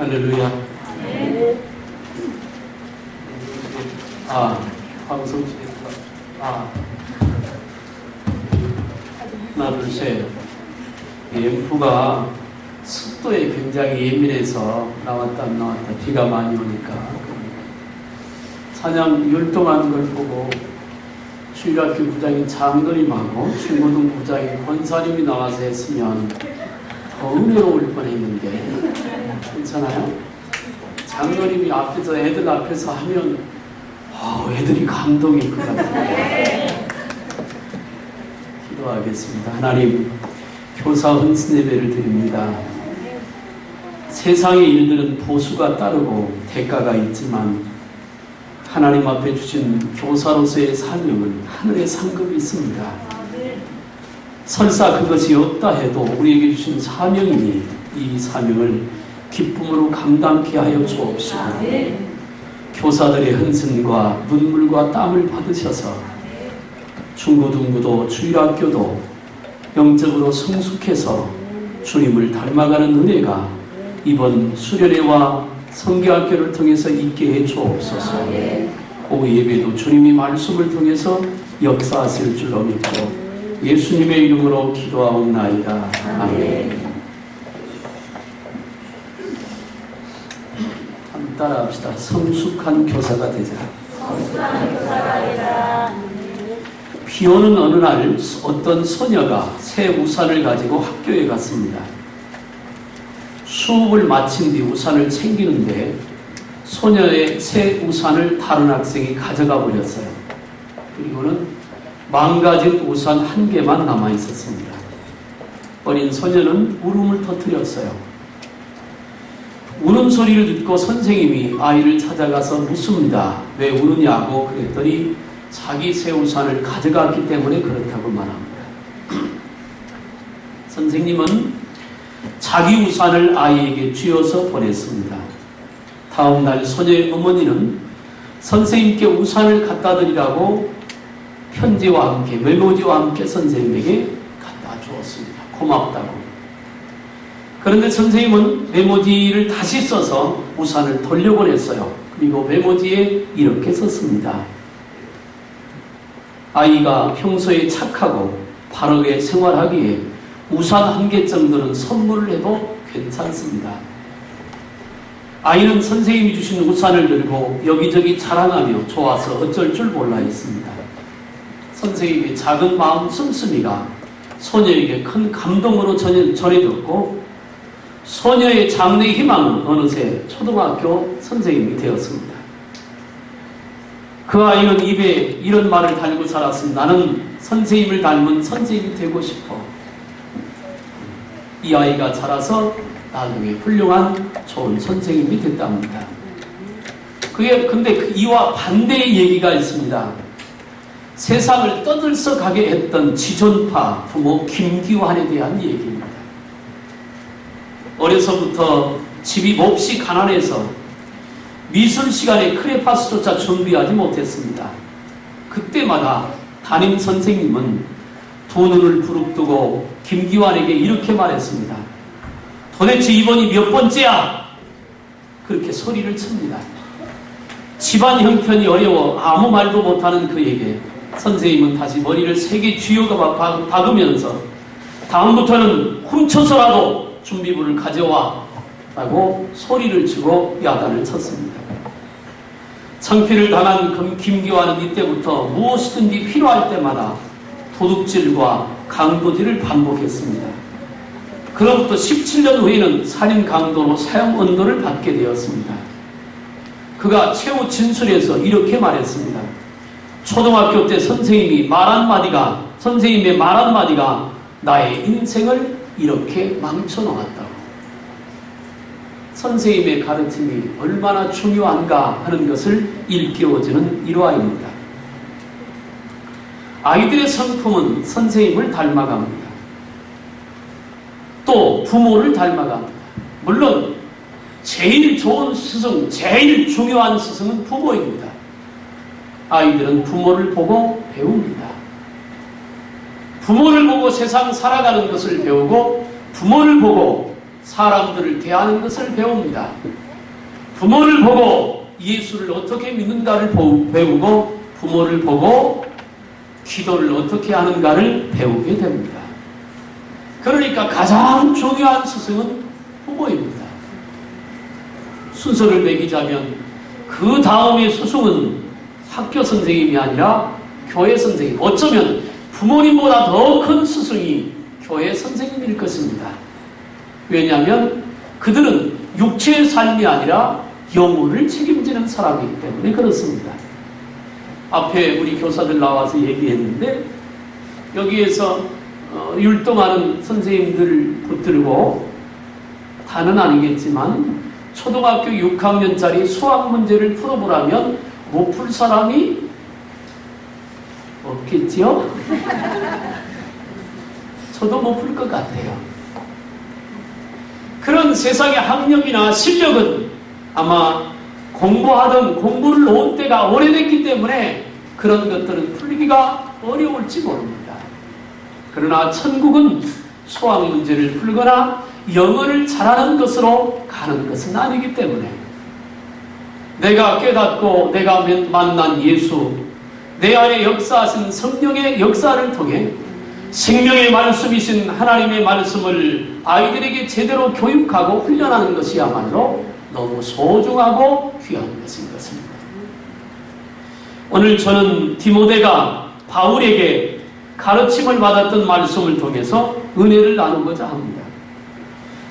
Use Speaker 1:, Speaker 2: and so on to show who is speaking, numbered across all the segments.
Speaker 1: 할렐루야.
Speaker 2: 네.
Speaker 1: 방송 하나 둘 셋. 앰프가 습도에 굉장히 예민해서 나왔다 안 나왔다 비가 많이 오니까 찬양 율동하는 걸 보고 주일학교 부장이 장그림하고 중고등 부장이 권사님이 나와서 했으면 더 은혜로울 뻔했는데 괜찮아요? 장그림이 앞에서 애들 앞에서 하면 애들이 감동일 것 같아요. 기도하겠습니다. 하나님, 교사 헌신 예배를 드립니다. 세상의 일들은 보수가 따르고 대가가 있지만 하나님 앞에 주신 교사로서의 사명은 하늘의 상급이 있습니다. 설사 그것이 없다 해도 우리에게 주신 사명이니 이 사명을 기쁨으로 감당케 하여 주옵시고 교사들의 헌신과 눈물과 땀을 받으셔서 중고등부도 주일학교도 영적으로 성숙해서 주님을 닮아가는 은혜가 이번 수련회와 성교학교를 통해서 있게 해 주옵소서. 오후 예배도 주님이 말씀을 통해서 역사하실 줄로 믿고 예수님의 이름으로 기도하옵나이다. 아멘. 한번 따라합시다. 성숙한 교사가 되자. 비 오는 어느 날 어떤 소녀가 새 우산을 가지고 학교에 갔습니다. 수업을 마친 뒤 우산을 챙기는데 소녀의 새 우산을 다른 학생이 가져가 버렸어요. 그리고는 망가진 우산 한 개만 남아 있었습니다. 어린 소녀는 울음을 터뜨렸어요. 우는 소리를 듣고 선생님이 아이를 찾아가서 묻습니다. 왜 우느냐고 그랬더니 자기 새 우산을 가져갔기 때문에 그렇다고 말합니다. 선생님은 자기 우산을 아이에게 쥐어서 보냈습니다. 다음 날 소녀의 어머니는 선생님께 우산을 갖다 드리라고 편지와 함께 메모지와 함께 선생님에게 갖다 주었습니다. 고맙다고. 그런데 선생님은 메모지를 다시 써서 우산을 돌려보냈어요. 그리고 메모지에 이렇게 썼습니다. 아이가 평소에 착하고 바르게 생활하기에 우산 한 개 정도는 선물을 해도 괜찮습니다. 아이는 선생님이 주신 우산을 들고 여기저기 자랑하며 좋아서 어쩔 줄 몰라 했습니다. 선생님의 작은 마음 씀씀이가 소녀에게 큰 감동으로 전해졌고 소녀의 장래 희망은 어느새 초등학교 선생님이 되었습니다. 그 아이는 입에 이런 말을 달고 살았습니다. 나는 선생님을 닮은 선생님이 되고 싶어. 이 아이가 자라서 나중에 훌륭한 좋은 선생님이 됐답니다. 근데 이와 반대의 얘기가 있습니다. 세상을 떠들썩하게 했던 지존파 부모 김기환에 대한 얘기입니다. 어려서부터 집이 몹시 가난해서 미술 시간에 크레파스조차 준비하지 못했습니다. 그때마다 담임 선생님은 두 눈을 부릅뜨고 김기환에게 이렇게 말했습니다. 도대체 이번이 몇 번째야? 그렇게 소리를 칩니다. 집안 형편이 어려워 아무 말도 못하는 그에게 선생님은 다시 머리를 세게 쥐어가 박으면서 다음부터는 훔쳐서라도 준비물을 가져와 라고 소리를 치고 야단을 쳤습니다. 창피를 당한 김기환은 이때부터 무엇이든지 필요할 때마다 도둑질과 강도질을 반복했습니다. 그로부터 17년 후에는 살인 강도로 사형 언도를 받게 되었습니다. 그가 최후 진술에서 이렇게 말했습니다. 초등학교 때 선생님의 말 한마디가 나의 인생을 이렇게 망쳐놓았다고. 선생님의 가르침이 얼마나 중요한가 하는 것을 일깨워주는 일화입니다. 아이들의 성품은 선생님을 닮아갑니다. 또 부모를 닮아갑니다. 물론 제일 좋은 스승, 제일 중요한 스승은 부모입니다. 아이들은 부모를 보고 배웁니다. 부모를 보고 세상 살아가는 것을 배우고 부모를 보고 사람들을 대하는 것을 배웁니다. 부모를 보고 예수를 어떻게 믿는가를 배우고 부모를 보고 기도를 어떻게 하는가를 배우게 됩니다. 그러니까 가장 중요한 스승은 부모입니다. 순서를 매기자면 그 다음의 스승은 학교 선생님이 아니라 교회 선생님, 어쩌면 부모님보다 더 큰 스승이 교회 선생님일 것입니다. 왜냐하면 그들은 육체의 삶이 아니라 영혼을 책임지는 사람이기 때문에 그렇습니다. 앞에 우리 교사들 나와서 얘기했는데 여기에서 율동하는 선생님들 붙들고 다는 아니겠지만 초등학교 6학년짜리 수학 문제를 풀어보라면 못 풀 사람이 없겠지요? 저도 못 풀 것 같아요. 그런 세상의 학력이나 실력은 아마 공부를 놓은 때가 오래됐기 때문에 그런 것들은 풀기가 어려울지 모릅니다. 그러나 천국은 수학 문제를 풀거나 영어를 잘하는 것으로 가는 것은 아니기 때문에 내가 깨닫고 내가 만난 예수, 내 안에 역사하신 성령의 역사를 통해 생명의 말씀이신 하나님의 말씀을 아이들에게 제대로 교육하고 훈련하는 것이야말로 너무 소중하고 귀한 것인 것입니다. 오늘 저는 디모데가 바울에게 가르침을 받았던 말씀을 통해서 은혜를 나누고자 합니다.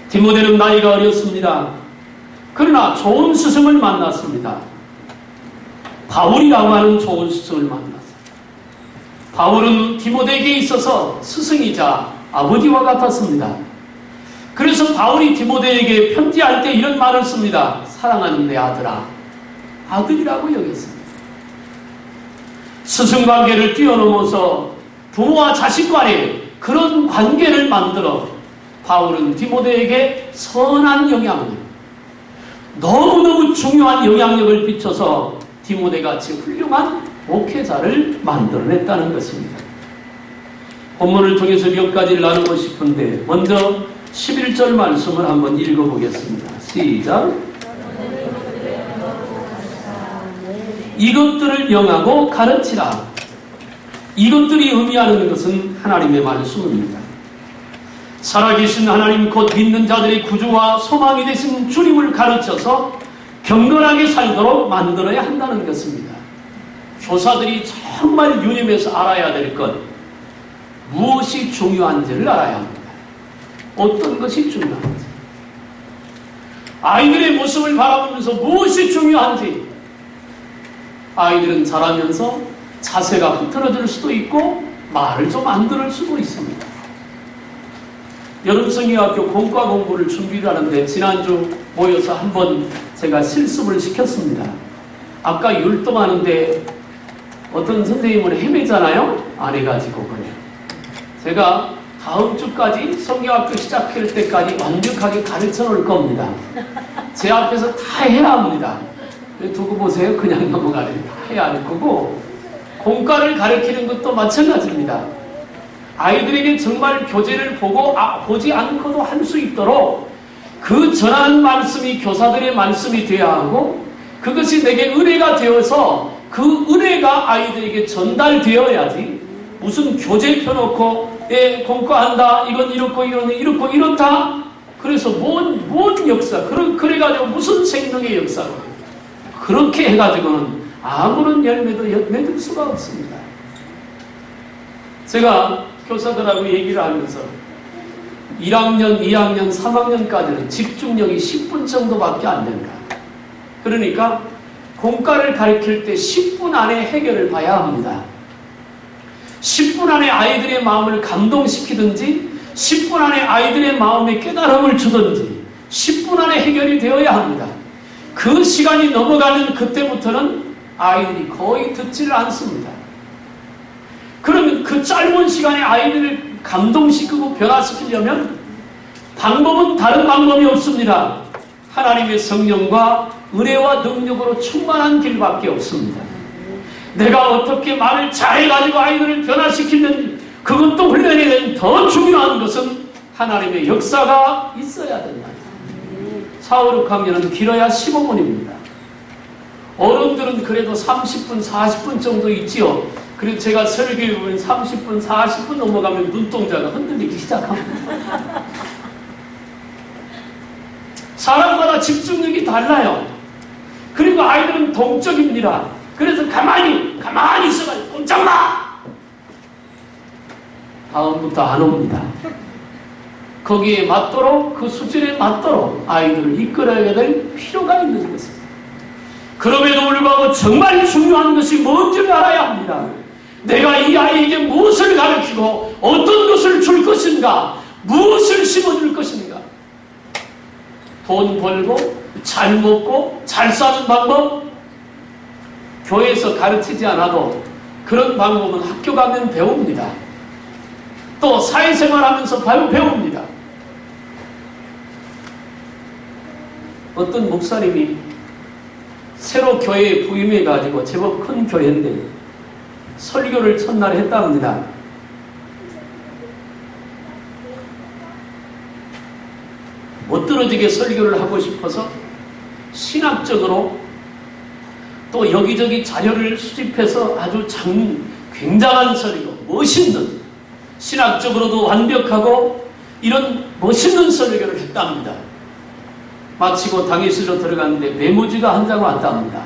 Speaker 1: 디모데는 나이가 어렸습니다. 그러나 좋은 스승을 만났습니다. 바울이라고 하는 좋은 스승을 만났습니다. 바울은 디모데에게 있어서 스승이자 아버지와 같았습니다. 그래서 바울이 디모데에게 편지할 때 이런 말을 씁니다. 사랑하는 내 아들아, 아들이라고 여겼습니다. 스승관계를 뛰어넘어서 부모와 자식 간의 그런 관계를 만들어 바울은 디모데에게 선한 영향력, 너무너무 중요한 영향력을 비춰서 디모데같이 훌륭한 목회자를 만들어냈다는 것입니다. 본문을 통해서 몇 가지를 나누고 싶은데 먼저 11절 말씀을 한번 읽어보겠습니다. 시작. 이것들을 명하고 가르치라. 이것들이 의미하는 것은 하나님의 말씀입니다. 살아계신 하나님 곧 믿는 자들의 구주와 소망이 되신 주님을 가르쳐서 경건하게 살도록 만들어야 한다는 것입니다. 교사들이 정말 유념해서 알아야 될 것, 무엇이 중요한지를 알아야 합니다. 어떤 것이 중요한지, 아이들의 모습을 바라보면서 무엇이 중요한지. 아이들은 자라면서 자세가 흐트러질 수도 있고 말을 좀 안 들을 수도 있습니다. 여름성경학교 공과 공부를 준비를 하는데 지난주 모여서 한번 제가 실습을 시켰습니다. 아까 율동하는데 어떤 선생님은 헤매잖아요? 안 해가지고 그래요. 제가 다음 주까지 성경학교 시작할 때까지 완벽하게 가르쳐 놓을 겁니다. 제 앞에서 다 해야 합니다. 두고 보세요. 그냥 넘어가는 다 해야 할 거고, 공과를 가르치는 것도 마찬가지입니다. 아이들에게 정말 교재를 보지 않고도 할 수 있도록 그 전하는 말씀이 교사들의 말씀이 되어야 하고, 그것이 내게 은혜가 되어서 그 은혜가 아이들에게 전달되어야지, 무슨 교재 펴놓고 공과한다, 이건 이렇고 이건 이렇고 이렇다, 그래서 뭔 역사, 그래가지고 무슨 생명의 역사로 그렇게 해가지고는 아무런 열매도 맺을 수가 없습니다. 제가 교사들하고 얘기를 하면서 1학년, 2학년, 3학년까지는 집중력이 10분 정도밖에 안 된다. 그러니까 공과를 가르칠 때 10분 안에 해결을 봐야 합니다. 10분 안에 아이들의 마음을 감동시키든지 10분 안에 아이들의 마음에 깨달음을 주든지 10분 안에 해결이 되어야 합니다. 그 시간이 넘어가는 그때부터는 아이들이 거의 듣지를 않습니다. 그러면 그 짧은 시간에 아이들을 감동시키고 변화시키려면 방법은 다른 방법이 없습니다. 하나님의 성령과 은혜와 능력으로 충만한 길밖에 없습니다. 내가 어떻게 말을 잘해가지고 아이들을 변화시키면 그것도 훈련이 된 더 중요한 것은 하나님의 역사가 있어야 된다. 4, 5, 6학년은 길어야 15분입니다. 어른들은 그래도 30분, 40분 정도 있지요. 그래서 제가 설교에 보면 30분, 40분 넘어가면 눈동자가 흔들리기 시작합니다. 사람마다 집중력이 달라요. 그리고 아이들은 동적입니다. 그래서 가만히 있어가지고 꼼짝 마! 다음부터 안 옵니다. 거기에 맞도록, 그 수준에 맞도록 아이들을 이끌어야 될 필요가 있는 것입니다. 그럼에도 불구하고 정말 중요한 것이 뭔지를 알아야 합니다. 내가 이 아이에게 무엇을 가르치고 어떤 것을 줄 것인가, 무엇을 심어줄 것인가. 돈 벌고 잘 먹고 잘 사는 방법, 교회에서 가르치지 않아도 그런 방법은 학교 가면 배웁니다. 또 사회생활하면서 배웁니다. 어떤 목사님이 새로 교회에 부임해가지고 제법 큰 교회인데 설교를 첫날 했답니다. 멋들어지게 설교를 하고 싶어서 신학적으로 또 여기저기 자료를 수집해서 아주 굉장한 설교, 멋있는, 신학적으로도 완벽하고 이런 멋있는 설교를 했답니다. 마치고 당회실로 들어갔는데 메모지가 한 장 왔답니다.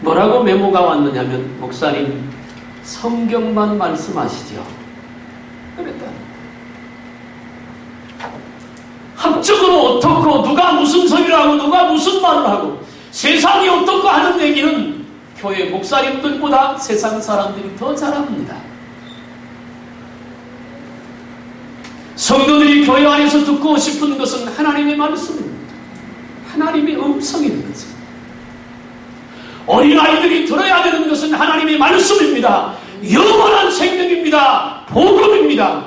Speaker 1: 뭐라고 메모가 왔느냐면, 목사님 성경만 말씀하시죠. 그랬다. 학적으로 어떻고 누가 무슨 소리를 하고 누가 무슨 말을 하고 세상이 어떻고 하는 얘기는 교회 목사님들보다 세상 사람들이 더 잘합니다. 성도들이 교회 안에서 듣고 싶은 것은 하나님의 말씀입니다. 하나님의 음성인 거죠. 어린아이들이 들어야 되는 것은 하나님의 말씀입니다. 영원한 생명입니다. 복음입니다.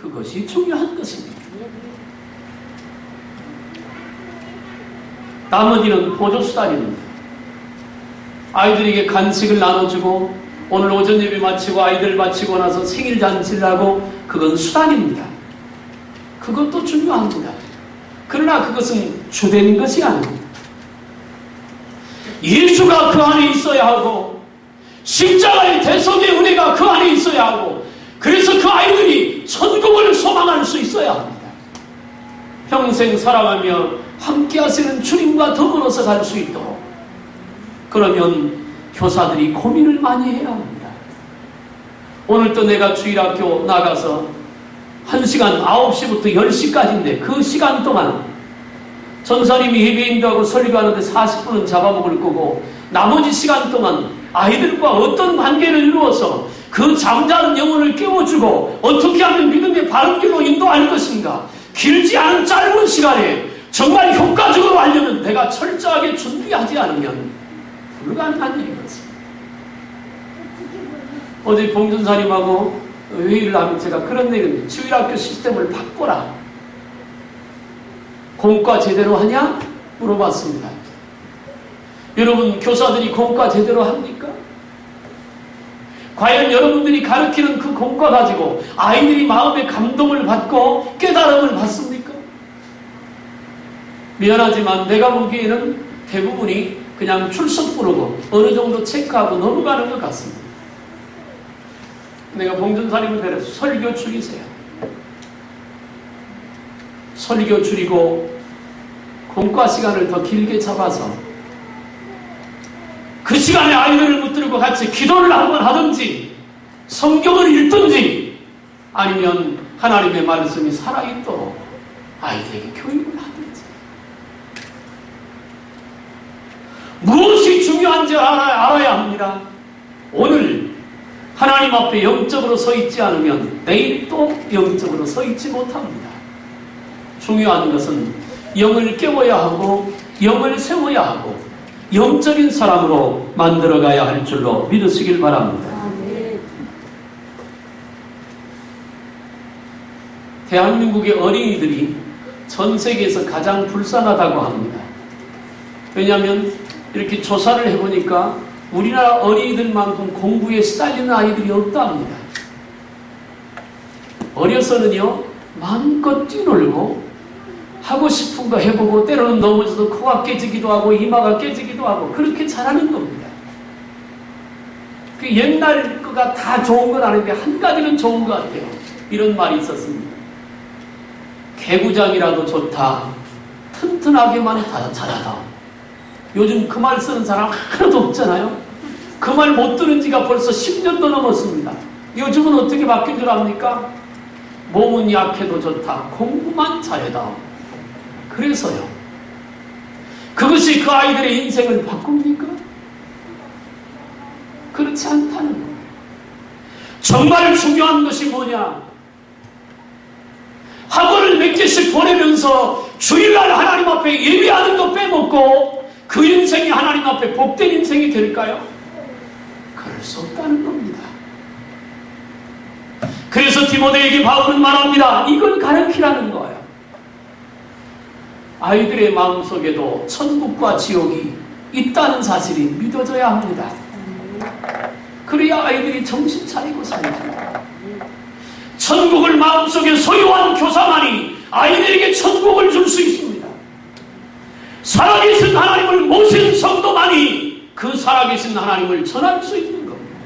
Speaker 1: 그것이 중요한 것입니다. 나머지는 보조수단입니다. 아이들에게 간식을 나눠주고 오늘 오전 예배 마치고 아이들 마치고 나서 생일 잔치를 하고, 그건 수단입니다. 그것도 중요합니다. 그러나 그것은 주된 것이 아닙니다. 예수가 그 안에 있어야 하고 십자가의 대속의 은혜가 그 안에 있어야 하고, 그래서 그 아이들이 천국을 소망할 수 있어야 합니다. 평생 살아가며 함께 하시는 주님과 더불어서 갈 수 있도록, 그러면 교사들이 고민을 많이 해야 합니다. 오늘도 내가 주일학교 나가서 1시간 9시부터 10시까지인데 그 시간 동안 전사님이 예배인도하고 설교하는데 40분은 잡아먹을 거고, 나머지 시간 동안 아이들과 어떤 관계를 이루어서 그 잠자는 영혼을 깨워주고 어떻게 하면 믿음의 바른 길로 인도할 것인가, 길지 않은 짧은 시간에 정말 효과적으로 하려면 내가 철저하게 준비하지 않으면 불가능한 일이거든요. 어제 봉준사님하고 회의를 하면 제가 그런 얘기를, 주일학교 시스템을 바꿔라. 공과 제대로 하냐? 물어봤습니다. 여러분, 교사들이 공과 제대로 합니까? 과연 여러분들이 가르치는 그 공과 가지고 아이들이 마음의 감동을 받고 깨달음을 받습니까? 미안하지만 내가 보기에는 대부분이 그냥 출석 부르고 어느 정도 체크하고 넘어가는 것 같습니다. 내가 봉준사님을 데려서 설교 줄이세요. 설교 줄이고 공과 시간을 더 길게 잡아서 그 시간에 아이들을 붙들고 같이 기도를 한번 하든지 성경을 읽든지 아니면 하나님의 말씀이 살아있도록 아이들에게 교육을 하든지. 무엇이 중요한지 알아야 합니다. 오늘 하나님 앞에 영적으로 서 있지 않으면 내일 또 영적으로 서 있지 못합니다. 중요한 것은 영을 깨워야 하고 영을 세워야 하고 영적인 사람으로 만들어가야 할 줄로 믿으시길 바랍니다. 대한민국의 어린이들이 전 세계에서 가장 불쌍하다고 합니다. 왜냐하면 이렇게 조사를 해보니까 우리나라 어린이들만큼 공부에 시달리는 아이들이 없다 합니다. 어려서는요, 마음껏 뛰놀고 하고 싶은 거 해보고 때로는 넘어져도 코가 깨지기도 하고 이마가 깨지기도 하고 그렇게 자라는 겁니다. 그 옛날 거가 다 좋은 건 아닌데 한 가지는 좋은 것 같아요. 이런 말이 있었습니다. 개구장이라도 좋다. 튼튼하게만 자라다. 요즘 그 말 쓰는 사람 하나도 없잖아요. 그 말 못 들은 지가 벌써 10년도 넘었습니다. 요즘은 어떻게 바뀐 줄 압니까? 몸은 약해도 좋다. 공부만 잘해다. 그래서요. 그것이 그 아이들의 인생을 바꿉니까? 그렇지 않다는 거예요. 정말 중요한 것이 뭐냐? 학원을 몇 개씩 보내면서 주일날 하나님 앞에 예배하는 거 빼먹고 그 인생이 하나님 앞에 복된 인생이 될까요? 그럴 수 없다는 겁니다. 그래서 디모데에게 바울은 말합니다. 이걸 가르치라는 거예요. 아이들의 마음속에도 천국과 지옥이 있다는 사실이 믿어져야 합니다. 그래야 아이들이 정신 차리고 살립니다. 천국을 마음속에 소유한 교사만이 아이들에게 천국을 줄 수 있습니다. 살아계신 하나님을 모신 성도만이 그 살아계신 하나님을 전할 수 있는 겁니다.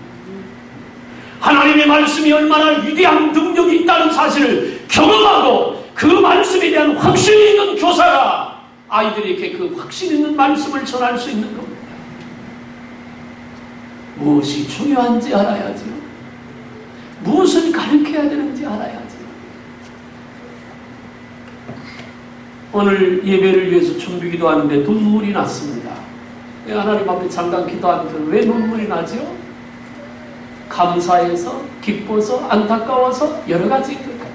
Speaker 1: 하나님의 말씀이 얼마나 위대한 능력이 있다는 사실을 경험하고 그 말씀에 대한 확신이 있는 교사가 아이들에게 그 확신 있는 말씀을 전할 수 있는 겁니다. 무엇이 중요한지 알아야죠. 무엇을 가르쳐야 되는지 알아야죠. 오늘 예배를 위해서 준비기도 하는데 눈물이 났습니다. 하나님 앞에 잠깐 기도하면서 왜 눈물이 나죠? 감사해서, 기뻐서, 안타까워서 여러 가지인 것 같아요.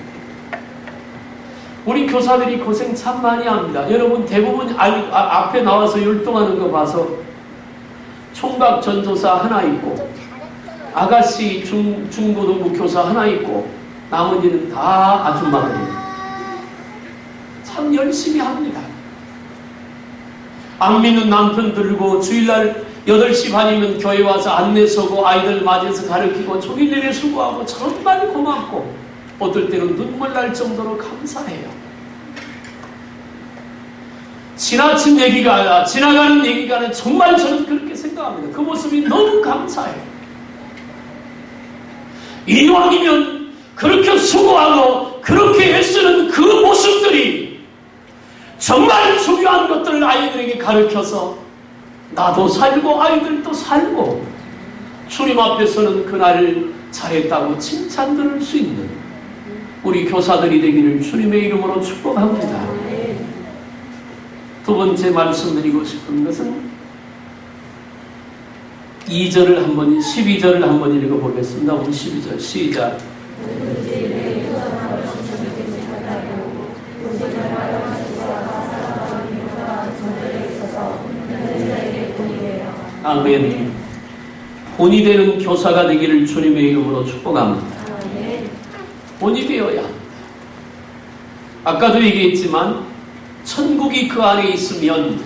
Speaker 1: 우리 교사들이 고생 참 많이 합니다. 여러분 대부분 앞에 나와서 율동하는 거 봐서 총각 전도사 하나 있고 아가씨 중고등부 교사 하나 있고 나머지는 다 아줌마들입니다. 참 열심히 합니다. 안 믿는 남편 들고 주일날 8시 반이면 교회 와서 안내 서고 아이들 맞이해서 가르치고 종일 내내 수고하고 정말 고맙고 어떨 때는 눈물 날 정도로 감사해요. 지나친 얘기가 아니라 지나가는 얘기가 아니라 정말 저는 그렇게 생각합니다. 그 모습이 너무 감사해요. 이왕이면 그렇게 수고하고 그렇게 애쓰는 그 모습들이 정말 중요한 것들을 아이들에게 가르쳐서 나도 살고 아이들도 살고 주님 앞에서는 그날을 잘했다고 칭찬 들을 수 있는 우리 교사들이 되기를 주님의 이름으로 축복합니다. 두 번째 말씀드리고 싶은 것은 2절을 한번 12절을 한번 읽어보겠습니다. 우리 12절 시작. 아멘. 본이 되는 교사가 되기를 주님의 이름으로 축복합니다. 본이 되어야 합니다. 아까도 얘기했지만 천국이 그 안에 있으면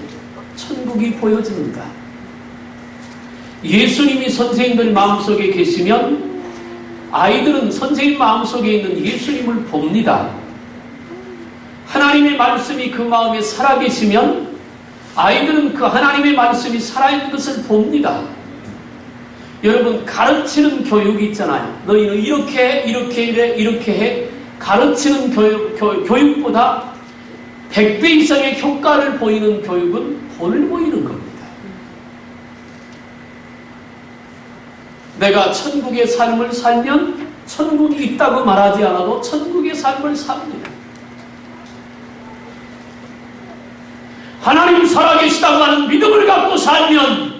Speaker 1: 천국이 보여집니다. 예수님이 선생님들 마음속에 계시면 아이들은 선생님 마음속에 있는 예수님을 봅니다. 하나님의 말씀이 그 마음에 살아계시면 아이들은 그 하나님의 말씀이 살아있는 것을 봅니다. 여러분 가르치는 교육이 있잖아요. 너희는 이렇게 해, 이렇게 해, 이렇게 해. 가르치는 교육보다 100배 이상의 효과를 보이는 교육은 본을 보이는 겁니다. 내가 천국의 삶을 살면 천국이 있다고 말하지 않아도 천국의 삶을 삽니다. 하나님 살아계시다고 하는 믿음을 갖고 살면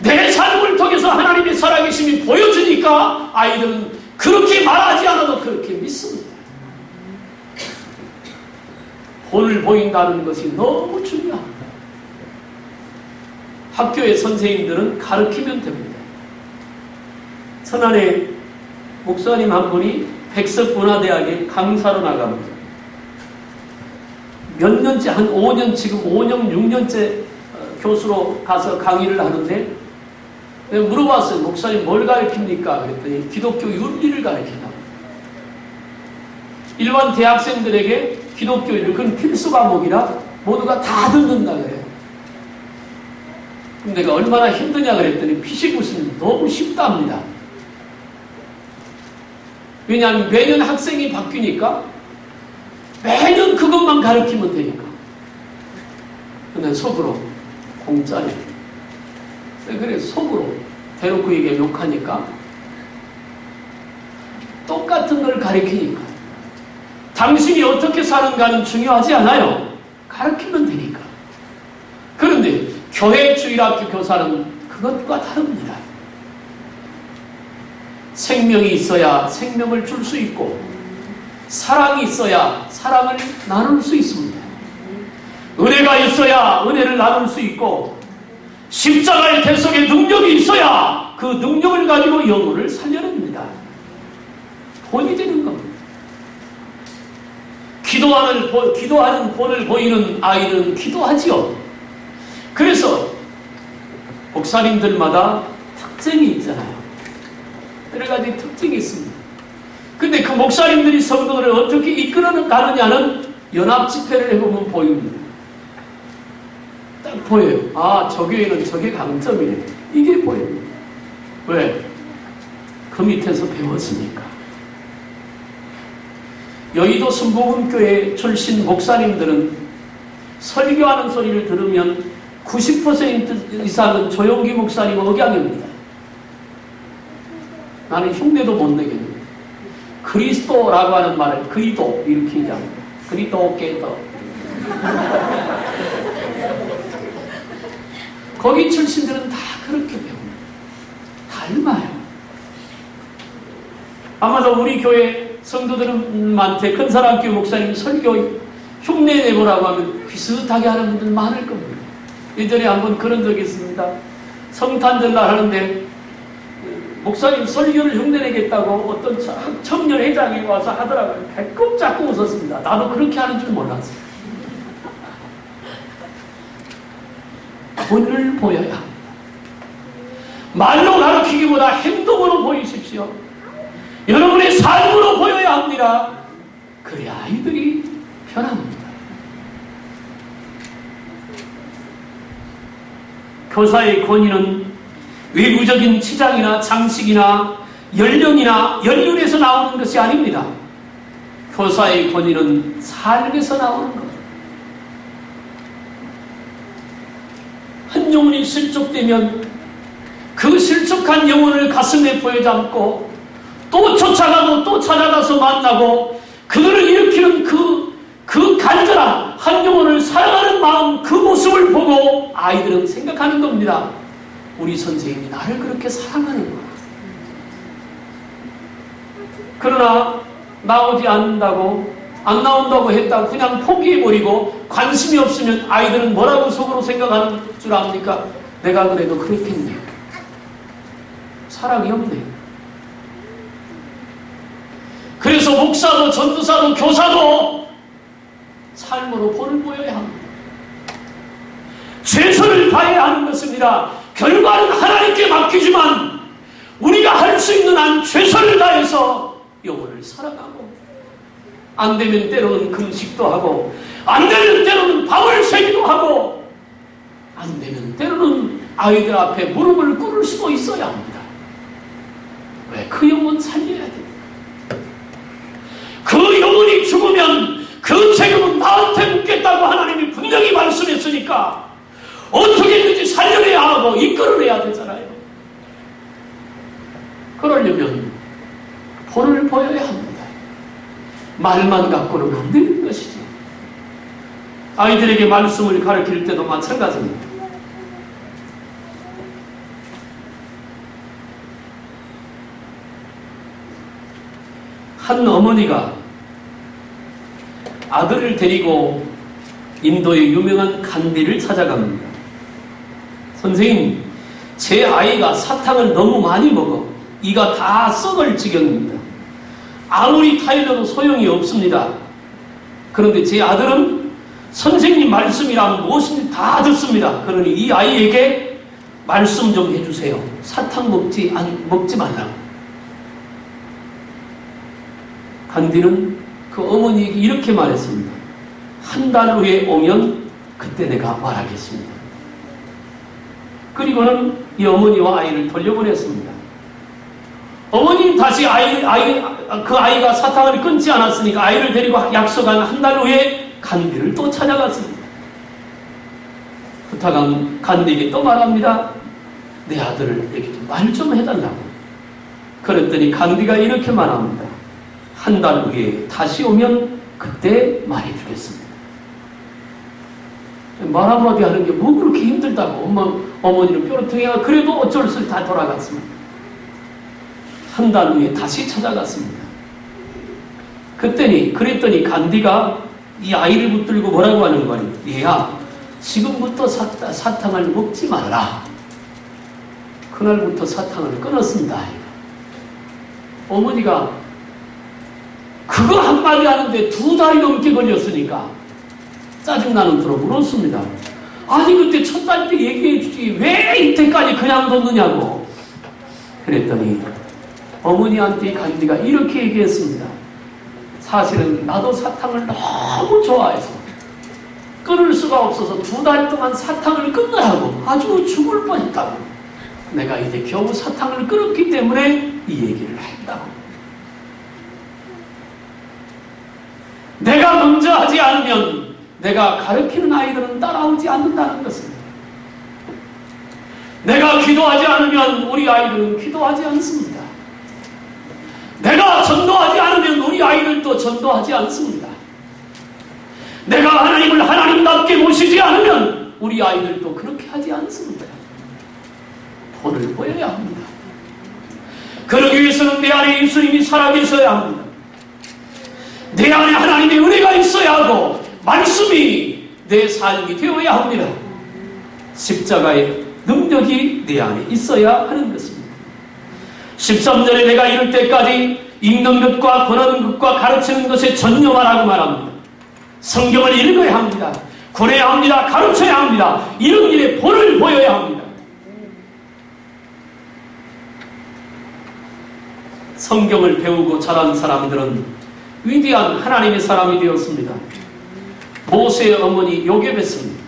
Speaker 1: 내 삶을 통해서 하나님의 살아계심이 보여주니까 아이들은 그렇게 말하지 않아도 그렇게 믿습니다. 본을 보인다는 것이 너무 중요합니다. 학교의 선생님들은 가르치면 됩니다. 천안에 목사님 한 분이 백석문화대학에 강사로 나갑니다. 몇 년째, 한 5년, 지금 5년, 6년째 교수로 가서 강의를 하는데 물어봤어요. 목사님 뭘 가르칩니까? 그랬더니 기독교 윤리를 가르친다고. 일반 대학생들에게 기독교를 그건 필수 과목이라 모두가 다 듣는다 그래요. 그럼 내가 얼마나 힘드냐 그랬더니 피시굿은 너무 쉽답니다. 왜냐하면 매년 학생이 바뀌니까 매년 그것만 가르치면 되니까. 근데 속으로 공짜네. 그래 속으로 대놓고 이게 욕하니까 똑같은 걸 가르치니까 당신이 어떻게 사는가는 중요하지 않아요. 가르치면 되니까. 그런데 교회 주일학교 교사는 그것과 다릅니다. 생명이 있어야 생명을 줄 수 있고 사랑이 있어야 사랑을 나눌 수 있습니다. 은혜가 있어야 은혜를 나눌 수 있고 십자가의 대속의 능력이 있어야 그 능력을 가지고 영혼을 살려냅니다. 본이 되는 겁니다. 기도하는 본을 보이는 아이는 기도하지요. 그래서 목사님들마다 특징이 있잖아요. 여러 가지 특징이 있습니다. 근데 그 목사님들이 성도들을 어떻게 이끌어 가느냐는 연합 집회를 해보면 보입니다. 딱 보여요. 아, 저 교회는 저게 강점이네. 이게 보입니다. 왜? 그 밑에서 배웠으니까. 여의도 순복음교회 출신 목사님들은 설교하는 소리를 들으면 90% 이상은 조용기 목사님 억양입니다. 나는 흉내도 못 내겠네. 그리스도라고 하는 말을 그리도 이렇게 얘기합니다. 그리도께서 거기 출신들은 다 그렇게 배웁니다. 닮아요. 아마도 우리 교회 성도들한테 큰사랑교회 목사님 설교 흉내 내보라고 하면 비슷하게 하는 분들 많을 겁니다. 예전에 한번 그런 적이 있습니다. 성탄절날 하는데 목사님 설교를 흉내내겠다고 어떤 청년 회장이 와서 하더라고요. 배꼽 잡고 웃었습니다. 나도 그렇게 하는 줄 몰랐어요. 본을 보여야 합니다. 말로 가르치기보다 행동으로 보이십시오. 여러분의 삶으로 보여야 합니다. 그래야 아이들이 변합니다. 교사의 권위는 외부적인 치장이나 장식이나 연령이나 연륜에서 나오는 것이 아닙니다. 교사의 권위는 삶에서 나오는 겁니다. 한 영혼이 실족되면 그 실족한 영혼을 가슴에 부여잡고 또 쫓아가고 또 찾아가서 만나고 그들을 일으키는 그 간절함, 한 영혼을 사랑하는 마음, 그 모습을 보고 아이들은 생각하는 겁니다. 우리 선생님이 나를 그렇게 사랑하는구나. 그러나 나오지 않는다고, 안 나온다고 했다고 그냥 포기해버리고 관심이 없으면 아이들은 뭐라고 속으로 생각하는 줄 압니까? 내가 그래도 그렇겠네. 사랑이 없네. 그래서 목사도 전도사도 교사도 삶으로 본을 보여야 합니다. 최선을 다해야 하는 것입니다. 결과는 하나님께 맡기지만 우리가 할 수 있는 한 최선을 다해서 영혼을 사랑하고 안 되면 때로는 금식도 하고 안 되면 때로는 밤을 새기도 하고 안 되면 때로는 아이들 앞에 무릎을 꿇을 수도 있어야 합니다. 왜? 그 영혼 살려야 됩니다. 그 영혼이 죽으면 그 책임은 나한테 묻겠다고 하나님이 분명히 말씀했으니까 어떻게든지 살려내야 하고 이끌어내야 되잖아요. 그러려면 본을 보여야 합니다. 말만 갖고는 안 되는 것이죠. 아이들에게 말씀을 가르칠 때도 마찬가지입니다. 한 어머니가 아들을 데리고 인도의 유명한 간디를 찾아갑니다. 선생님, 제 아이가 사탕을 너무 많이 먹어 이가 다 썩을 지경입니다. 아무리 타일러도 소용이 없습니다. 그런데 제 아들은 선생님 말씀이란 무엇인지 다 듣습니다. 그러니 이 아이에게 말씀 좀 해주세요. 사탕 먹지 말라고. 간디는 그 어머니에게 이렇게 말했습니다. 한 달 후에 오면 그때 내가 말하겠습니다. 그리고는 이 어머니와 아이를 돌려보냈습니다. 어머니는 다시 그 아이가 사탕을 끊지 않았으니까 아이를 데리고 약속한 한 달 후에 간디를 또 찾아갔습니다. 부탁한 간디에게 또 말합니다. 내 아들에게 말 좀 해달라고. 그랬더니 간디가 이렇게 말합니다. 한 달 후에 다시 오면 그때 말해주겠습니다. 말 한마디 하는 게 뭐 그렇게 힘들다고. 어머니는 뾰루퉁이가 그래도 어쩔 수 없이 다 돌아갔습니다. 한 달 후에 다시 찾아갔습니다. 그랬더니 간디가 이 아이를 붙들고 뭐라고 하는 거니? 얘야, 지금부터 사탕을 먹지 말라. 그날부터 사탕을 끊었습니다. 어머니가 그거 한마디 하는데 2달이 넘게 걸렸으니까 짜증나는 대로 물었습니다. 아니 그때 첫 달 때 얘기해 주지 왜 이때까지 그냥 뒀느냐고. 그랬더니 어머니한테 간디가 이렇게 얘기했습니다. 사실은 나도 사탕을 너무 좋아해서 끊을 수가 없어서 2달 동안 사탕을 끊으라고 아주 죽을 뻔했다고. 내가 이제 겨우 사탕을 끊었기 때문에 이 얘기를 했다고. 내가 먼저 하지 않으면 내가 가르치는 아이들은 따라오지 않는다는 것입니다. 내가 기도하지 않으면 우리 아이들은 기도하지 않습니다. 내가 전도하지 않으면 우리 아이들도 전도하지 않습니다. 내가 하나님을 하나님답게 모시지 않으면 우리 아이들도 그렇게 하지 않습니다. 본을 보여야 합니다. 그러기 위해서는 내 안에 예수님이 살아계셔야 합니다. 내 안에 하나님의 은혜가 있어야 하고 말씀이 내 삶이 되어야 합니다. 십자가의 능력이 내 안에 있어야 하는 것입니다. 13절에 내가 이럴 때까지 읽는 것과 권하는 것과 가르치는 것에 전념하라고 말합니다. 성경을 읽어야 합니다. 권해야 합니다. 가르쳐야 합니다. 이런 일에 본을 보여야 합니다. 성경을 배우고 자란 사람들은 위대한 하나님의 사람이 되었습니다. 모세의 어머니 요게벳은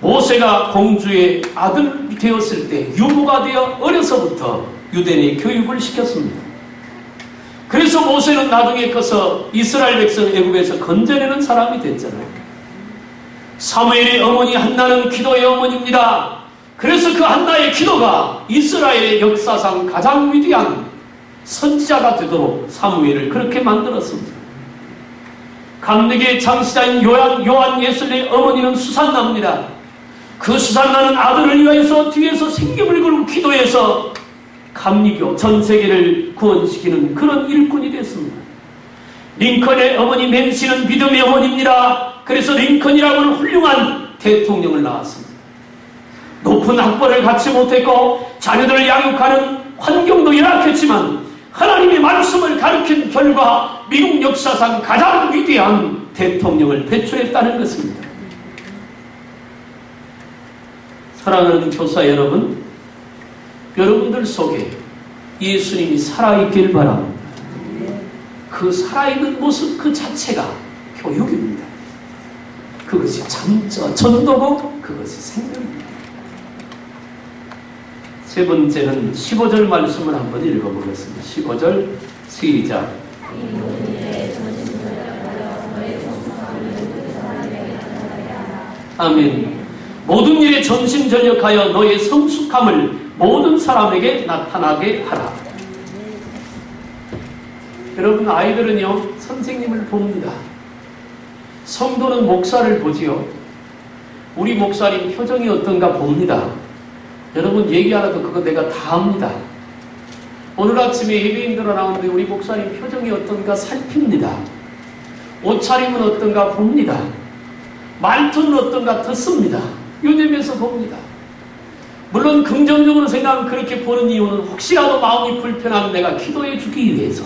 Speaker 1: 모세가 공주의 아들이 되었을 때 유부가 되어 어려서부터 유대인의 교육을 시켰습니다. 그래서 모세는 나중에 커서 이스라엘 백성 애굽에서 건져내는 사람이 됐잖아요. 사무엘의 어머니 한나는 기도의 어머니입니다. 그래서 그 한나의 기도가 이스라엘의 역사상 가장 위대한 선지자가 되도록 사무엘을 그렇게 만들었습니다. 감리교의 창시자인 요한 예술의 어머니는 수산나입니다. 그 수산나는 아들을 위하여서 뒤에서 생명을 걸고 기도해서 감리교 전 세계를 구원시키는 그런 일꾼이 됐습니다. 링컨의 어머니 맨시는 믿음의 어머니입니다. 그래서 링컨이라고는 훌륭한 대통령을 낳았습니다. 높은 학벌을 갖지 못했고 자녀들을 양육하는 환경도 열악했지만 하나님의 말씀을 가르친 결과 미국 역사상 가장 위대한 대통령을 배출했다는 것입니다. 사랑하는 교사 여러분, 여러분들 속에 예수님이 살아있길 바랍니다. 그 살아있는 모습 그 자체가 교육입니다. 그것이 전도고 그것이 생명입니다. 세 번째는 15절 말씀을 한번 읽어보겠습니다. 15절 시작. 아멘. 모든 일에 전심전력하여 너의 성숙함을 모든 사람에게 나타나게 하라. 여러분, 아이들은요 선생님을 봅니다. 성도는 목사를 보지요. 우리 목사님 표정이 어떤가 봅니다. 여러분 얘기 하나도 그거 내가 다 합니다. 오늘 아침에 예배인 들어나오는데 우리 목사님 표정이 어떤가 살핍니다. 옷차림은 어떤가 봅니다. 말투는 어떤가 듣습니다. 요즘에서 봅니다. 물론 긍정적으로 생각하면 그렇게 보는 이유는 혹시라도 마음이 불편하면 내가 기도해 주기 위해서.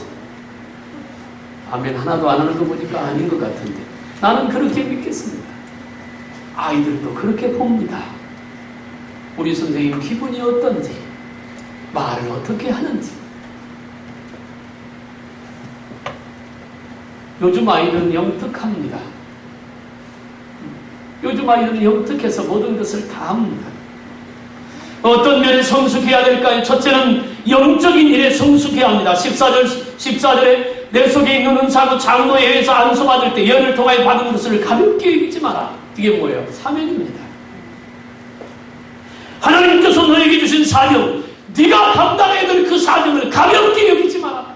Speaker 1: 아멘. 하나도 안 하는 거 보니까 아닌 것 같은데 나는 그렇게 믿겠습니다. 아이들도 그렇게 봅니다. 우리 선생님 기분이 어떤지, 말을 어떻게 하는지. 요즘 아이들은 영특합니다. 요즘 아이들은 영특해서 모든 것을 다 합니다. 어떤 면에 성숙해야 될까요? 첫째는 영적인 일에 성숙해야 합니다. 14절에 내 속에 있는 은사고 장로에 의해서 안수받을 때 예언을 통하여 받은 것을 가볍게 여기지 마라. 이게 뭐예요? 사명입니다. 하나님께서 너에게 주신 사명, 네가 감당해야 될 그 사명을 가볍게 여기지 마라.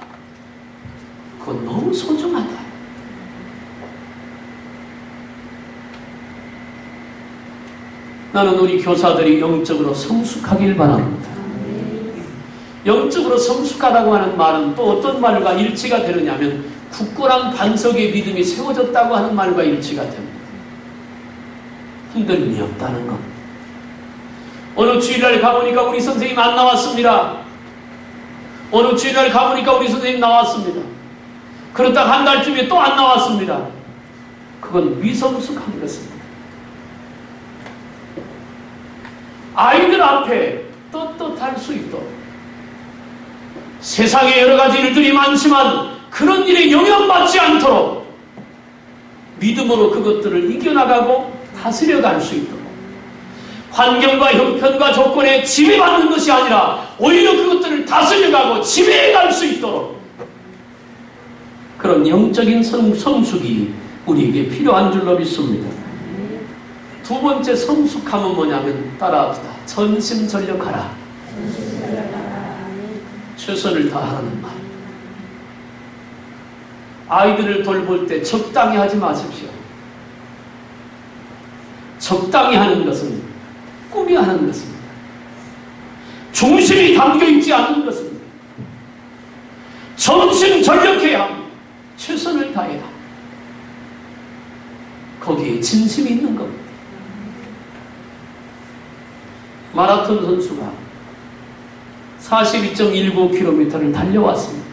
Speaker 1: 그건 너무 소중하다. 나는 우리 교사들이 영적으로 성숙하길 바랍니다. 영적으로 성숙하다고 하는 말은 또 어떤 말과 일치가 되느냐면 굳건한 반석의 믿음이 세워졌다고 하는 말과 일치가 됩니다. 흔들림이 없다는 것. 어느 주일날 가보니까 우리 선생님 안 나왔습니다. 어느 주일날 가보니까 우리 선생님 나왔습니다. 그러다 한 달쯤에 또 안 나왔습니다. 그건 미성숙한 것입니다. 아이들 앞에 떳떳할 수 있도록 세상에 여러 가지 일들이 많지만 그런 일에 영향받지 않도록 믿음으로 그것들을 이겨나가고 다스려갈 수 있도록 환경과 형편과 조건에 지배받는 것이 아니라 오히려 그것들을 다스려가고 지배해갈 수 있도록 그런 영적인 성숙이 우리에게 필요한 줄로 믿습니다. 두 번째 성숙함은 뭐냐면 따라합시다. 전심전력하라. 최선을 다하는 말. 아이들을 돌볼 때 적당히 하지 마십시오. 적당히 하는 것은 꿈이 하는 것입니다. 중심이 담겨있지 않는 것입니다. 전심전력해야 합니다. 최선을 다해야 합니다. 거기에 진심이 있는 겁니다. 마라톤 선수가 42.19km를 달려왔습니다.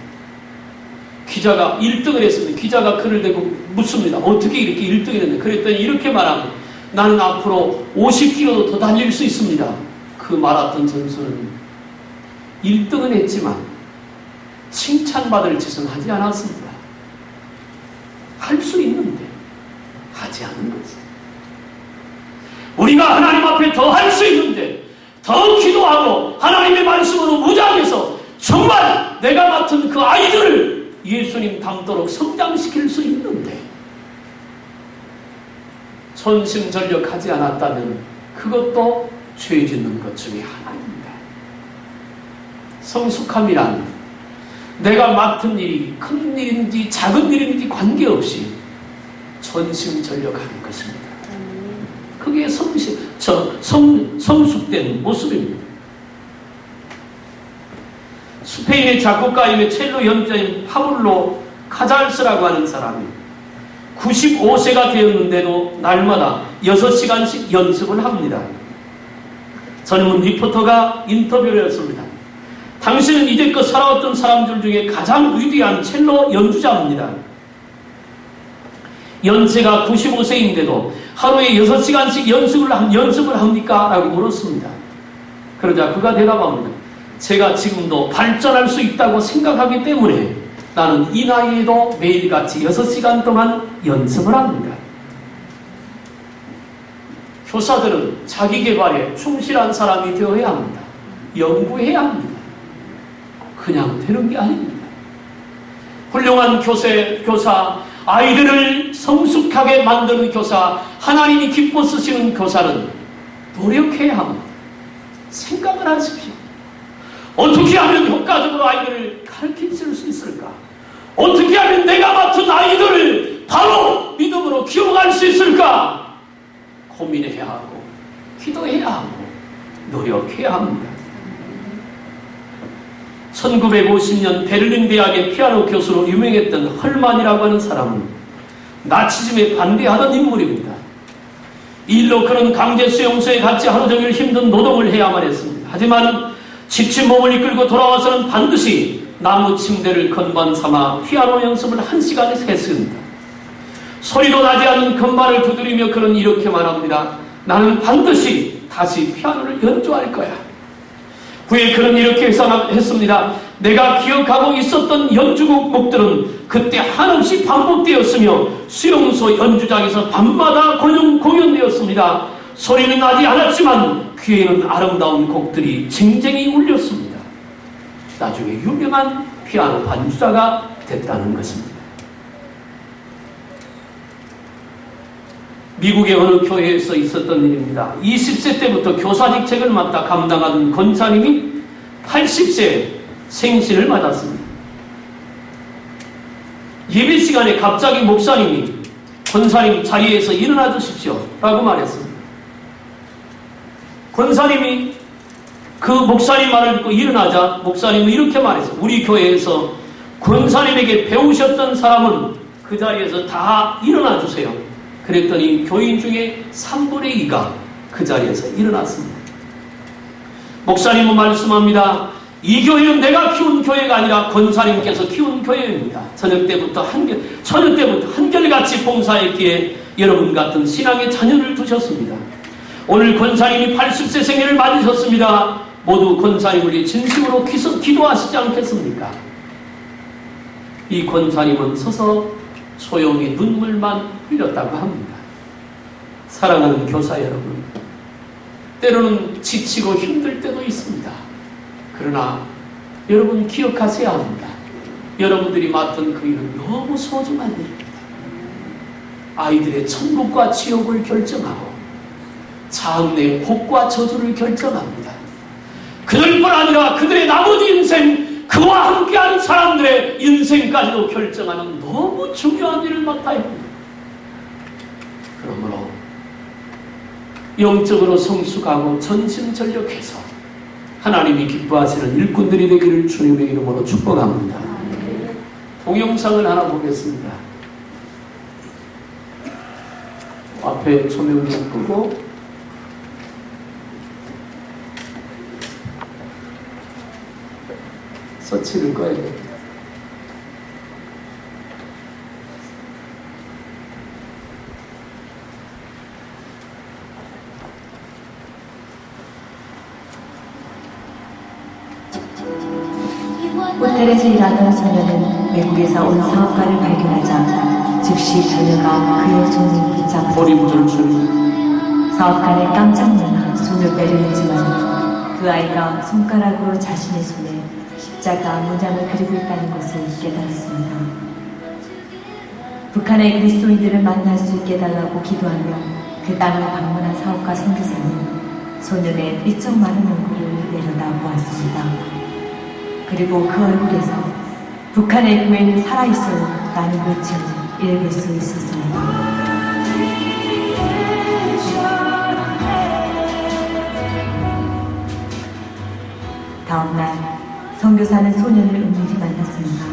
Speaker 1: 기자가 1등을 했습니다. 기자가 그를 대고 묻습니다. 어떻게 이렇게 1등을 했는데? 그랬더니 이렇게 말합니다. 나는 앞으로 50km도 더 달릴 수 있습니다. 그 마라톤 선수는 1등은 했지만 칭찬받을 짓은 하지 않았습니다. 할 수 있는데 하지 않은 것입니다. 우리가 하나님 앞에 더 할 수 있는데 더 기도하고 하나님의 말씀으로 무장해서 정말 내가 맡은 그 아이들을 예수님 닮도록 성장시킬 수 있는데 전심전력하지 않았다면 그것도 죄 짓는 것 중에 하나입니다. 성숙함이란 내가 맡은 일이 큰 일인지 작은 일인지 관계없이 전심전력하는 것입니다. 그게 성숙된 모습입니다. 스페인의 작곡가이며 첼로 연주자인 파블로 카잘스라고 하는 사람이 95세가 되었는데도 날마다 6시간씩 연습을 합니다. 젊은 리포터가 인터뷰를 했습니다. 당신은 이제껏 살아왔던 사람들 중에 가장 위대한 첼로 연주자입니다. 연세가 95세인데도 하루에 6시간씩 연습을 합니까? 라고 물었습니다. 그러자 그가 대답합니다. 제가 지금도 발전할 수 있다고 생각하기 때문에 나는 이 나이에도 매일같이 6시간 동안 연습을 합니다. 교사들은 자기 개발에 충실한 사람이 되어야 합니다. 연구해야 합니다. 그냥 되는 게 아닙니다. 훌륭한 교사, 아이들을 성숙하게 만드는 교사, 하나님이 기뻐 쓰시는 교사는 노력해야 합니다. 생각을 하십시오. 어떻게 하면 효과적으로 아이들을 가르칠 수 있을까? 어떻게 하면 내가 맡은 아이들을 바로 믿음으로 키워갈 수 있을까? 고민해야 하고 기도해야 하고 노력해야 합니다. 1950년 베를린 대학의 피아노 교수로 유명했던 헐만이라고 하는 사람은 나치즘에 반대하던 인물입니다. 이 일로 그는 강제 수용소에 갇혀 하루 종일 힘든 노동을 해야만 했습니다. 하지만 지친 몸을 이끌고 돌아와서는 반드시 나무 침대를 건반 삼아 피아노 연습을 1시간에 했습니다. 소리도 나지 않는 건반을 두드리며 그는 이렇게 말합니다. 나는 반드시 다시 피아노를 연주할 거야. 후에 그는 이렇게 했습니다. 내가 기억하고 있었던 연주곡 곡들은 그때 한없이 반복되었으며 수용소 연주장에서 밤마다 공연되었습니다. 소리는 나지 않았지만 귀에는 아름다운 곡들이 쟁쟁이 울렸습니다. 나중에 유명한 피아노 반주자가 됐다는 것입니다. 미국의 어느 교회에서 있었던 일입니다. 20세 때부터 교사직책을 맡아 감당하던 권사님이 80세 생신을 맞았습니다. 예배 시간에 갑자기 목사님이 권사님 자리에서 일어나 주십시오 라고 말했습니다. 권사님이 그 목사님 말을 듣고 일어나자 목사님은 이렇게 말했어요. 우리 교회에서 권사님에게 배우셨던 사람은 그 자리에서 다 일어나 주세요. 그랬더니 교인 중에 3분의 2가 그 자리에서 일어났습니다. 목사님은 말씀합니다. 이 교회는 내가 키운 교회가 아니라 권사님께서 키운 교회입니다. 저녁 때부터 한결같이 봉사했기에 여러분 같은 신앙의 자녀를 두셨습니다. 오늘 권사님이 80세 생일을 맞으셨습니다. 모두 권사님을 위해 진심으로 기도하시지 않겠습니까? 이 권사님은 서서 소용이 눈물만 흘렸다고 합니다. 사랑하는 교사 여러분, 때로는 지치고 힘들 때도 있습니다. 그러나 여러분 기억하셔야 합니다. 여러분들이 맡은 그 일은 너무 소중한 일입니다. 아이들의 천국과 지옥을 결정하고 장래의 복과 저주를 결정합니다. 그들뿐 아니라 그들의 나머지 인생, 그와 함께하는 사람들의 인생까지도 결정하는 너무 중요한 일을 맡아야 합니다. 그러므로 영적으로 성숙하고 전심전력해서 하나님이 기뻐하시는 일꾼들이 되기를 주님의 이름으로 축복합니다. 동영상을 하나 보겠습니다. 앞에 조명 좀 끄고 서치를 꺼야 됩니다.
Speaker 2: 호텔에서 일하던 소녀는 외국에서 온 사업가를 발견하자 즉시 달려가 그의 손을 붙잡았습니다. 사업가는 깜짝 놀라 손을 빼려 했지만 그 아이가 손가락으로 자신의 손에 십자가 문양을 그리고 있다는 것을 깨달았습니다. 북한의 그리스도인들을 만날 수 있게 해달라고 기도하며 그 땅을 방문한 사업가 선교사는 소년의 삐쩍 마른 얼굴을 내려다보았습니다. 그리고 그 얼굴에서 북한의 교회는 살아있어요 라는 글을 읽을 수 있었습니다. 다음날 선교사는 소년을 은밀히 만났습니다.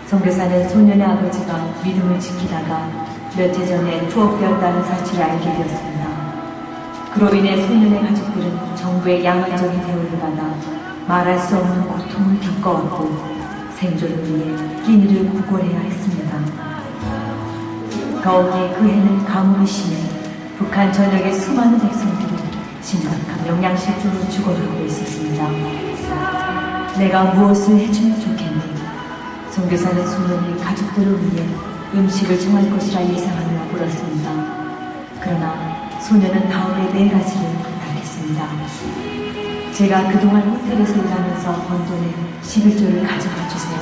Speaker 2: 선교사는 소년의 아버지가 믿음을 지키다가 몇 해 전에 투옥되었다는 사실을 알게 되었습니다. 그로 인해 소년의 가족들은 정부의 양학적인 대우를 받아 말할 수 없는 고통을 겪어왔고 생존을 위해 끼니를 구걸해야 했습니다. 더욱이 그 해는 가뭄이 심해 북한 전역의 수많은 백성들이 심각한 영양실조로 죽어가고 있었습니다. 내가 무엇을 해주면 좋겠니? 선교사는 소년이 가족들을 위해 음식을 정할 것이라 예상하며 물었습니다. 그러나 소년은 다음에 네 가지를 부탁했습니다. 제가 그동안 호텔에서 일하면서 번 돈의 11조를 가져가 주세요.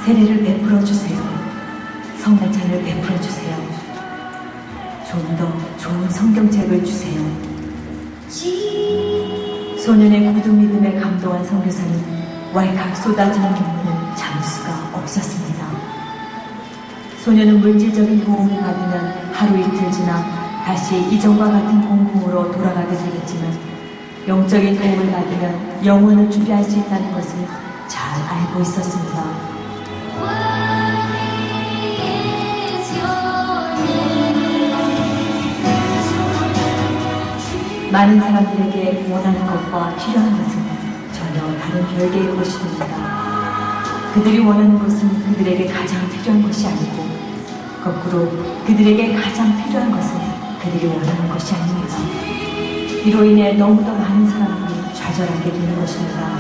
Speaker 2: 세례를 베풀어 주세요. 성만찬을 베풀어 주세요. 좀 더 좋은 성경책을 주세요. 소년의 굳은 믿음에 감동한 선교사는 왈칵 쏟아지는 눈물을 참을 수가 없었습니다. 소년은 물질적인 도움을 받으면 하루 이틀 지나 다시 이전과 같은 공공으로 돌아가게 되겠지만 영적인 도움을 받으면 영혼을 준비할 수 있다는 것을 잘 알고 있었습니다. 많은 사람들에게 원하는 것과 필요한 것은 전혀 다른 별개의 것입니다. 그들이 원하는 것은 그들에게 가장 필요한 것이 아니고 거꾸로 그들에게 가장 필요한 것은 그들이 원하는 것이 아닙니다. 이로 인해 너무도 많은 사람들이 좌절하게 되는 것입니다.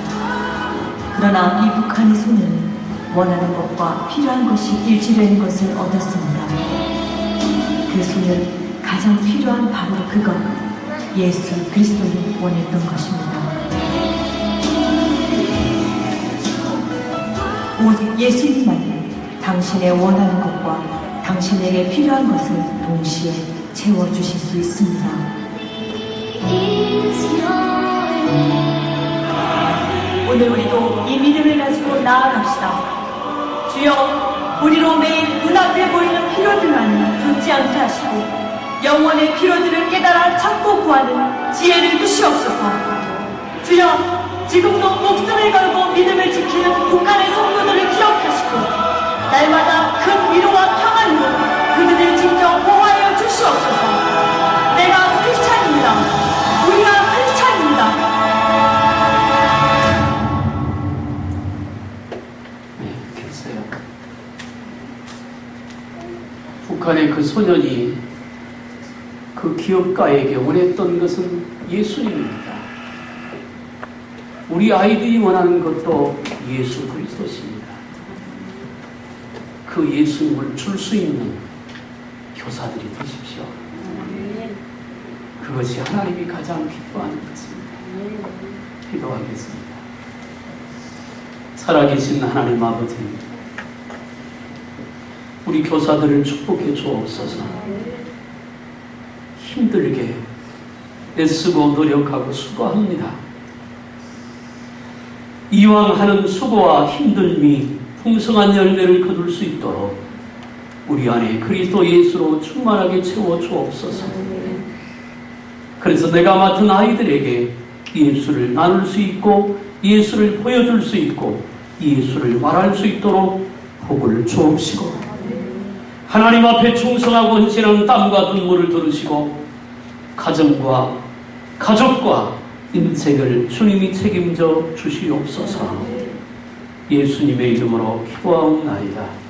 Speaker 2: 그러나 이 북한의 소년은 원하는 것과 필요한 것이 일치되는 것을 얻었습니다. 그 소년 가장 필요한 바로 그것, 예수 그리스도를 원했던 것입니다. 오직 예수님만이 당신의 원하는 것과 당신에게 필요한 것을 동시에 채워주실 수 있습니다. 오늘 우리도 이 믿음을 가지고 나아갑시다. 주여, 우리로 매일 눈앞에 보이는 필요들만이 좇지 않게 하시고 영원의 필요들을 깨달아 찾고 구하는 지혜를 주시옵소서. 주여, 지금도 목숨을 걸고 믿음을 지키는 북한의 성도들을 기억하시고 날마다 큰 위로와 평안으로 그들을 직접 보호하여 주시옵소서. 내가 크리스찬입니다. 우리가 크리스찬입니다.
Speaker 1: 네, 됐어요. 북한의 그 소년이 그 기업가에게 원했던 것은 예수님입니다. 우리 아이들이 원하는 것도 예수 그리스도십니다. 그 예수님을 줄 수 있는 교사들이 되십시오. 그것이 하나님이 가장 기뻐하는 것입니다. 기도하겠습니다. 살아계신 하나님 아버지, 우리 교사들을 축복해 주옵소서. 힘들게 애쓰고 노력하고 수고합니다. 이왕 하는 수고와 힘듦이 풍성한 열매를 거둘 수 있도록 우리 안에 그리스도 예수로 충만하게 채워 주옵소서. 그래서 내가 맡은 아이들에게 예수를 나눌 수 있고 예수를 보여줄 수 있고 예수를 말할 수 있도록 복을 주옵시고 하나님 앞에 충성하고 헌신하는 땀과 눈물을 들으시고 가정과 가족과 인생을 주님이 책임져 주시옵소서. 예수님의 이름으로 기도하옵나이다.